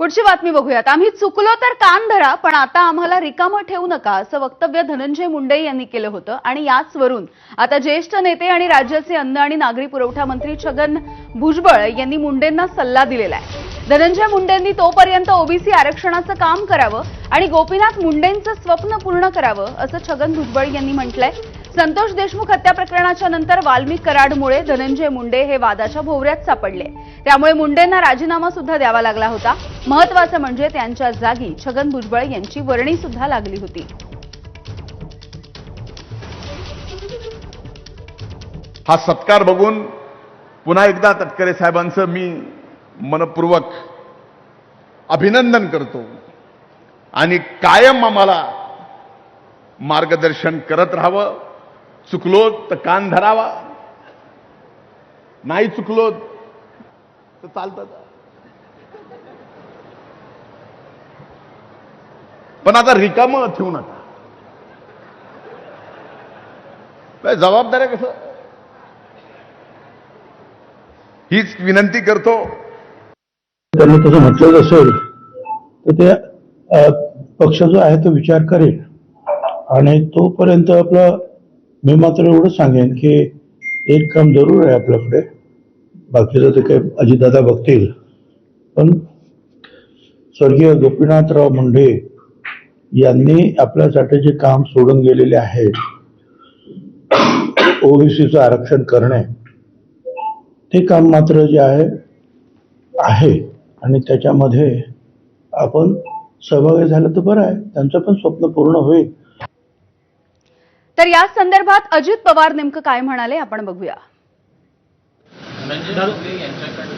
पुढची बातमी बघूयात। आम्ही चुकलो तर कान धरा, पण आता आम्हाला रिकामं ठेवू नका, असं वक्तव्य धनंजय मुंडे यांनी केलं होतं। आणि याचवरून आता ज्येष्ठ नेते आणि राज्याचे अन्न आणि नागरी पुरवठा मंत्री छगन भुजबळ यांनी मुंडेंना सल्ला दिलेला आहे। धनंजय मुंडेंनी तोपर्यंत ओबीसी आरक्षणाचं काम करावं आणि गोपीनाथ मुंडेंचं स्वप्न पूर्ण करावं, असं छगन भुजबळ यांनी म्हटलंय। संतोष देशमुख हत्या प्रकरणाच्या नंतर वाल्मिक कराडमुळे धनंजय मुंडे हे वादाच्या भोवऱ्यात सापडले। त्यामुळे मुंडेंना राजीनामा सुद्धा द्यावा लागला होता। महत्त्वाचं म्हणजे त्यांच्या जागी छगन भुजबळ यांची वर्णी सुद्धा लागली होती। हा सत्कार बघून पुन्हा एकदा तटकरे साहेबांचं मी मनपूर्वक अभिनंदन करतो आणि कायम आम्हाला मार्गदर्शन करत राहावं। चुकलो तर कान धरावा, नाही चुकलो तर चालतं। पण आता रिकामं ठेवू नका। जबाबदारी कसं हीच विनंती करतो। त्यांनी तसं म्हटलं असेल तर ते पक्ष जो आहे तो विचार करेल आणि तोपर्यंत आपलं मी मात्र एवढं सांगेन की एक काम जरूर आहे आपल्याकडे, बाकीचं ते काही अजितदादा बघतील, पण स्वर्गीय गोपीनाथराव मुंडे यांनी आपल्यासाठी जे काम सोडून गेलेले आहे, ओबीसीचं आरक्षण करणे, ते काम मात्र जे आहे आणि त्याच्यामध्ये आपण सहभागी झालं तर बरं आहे, त्यांचं पण स्वप्न पूर्ण होईल। तर या संदर्भात अजित पवार नेमकं काय म्हणाले आपण बघूया। धनंजय मुंडे यांच्याकडून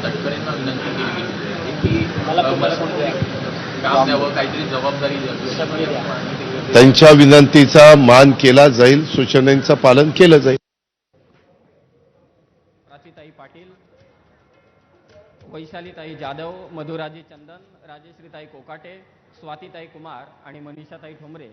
तटकरेंना विनंती केली गेली की मला काम द्यावं, काहीतरी जबाबदारी द्यावी। त्यांच्या विनंतीचा मान केला जाईल, सूचनांचं पालन केलं जाईल। प्राचीताई पाटील, वैशालीताई जाधव, मधुराजी चंदन, राजेश्रीताई कोकाटे, स्वातीताई कुमार आणि मनीषाताई ठोंबरे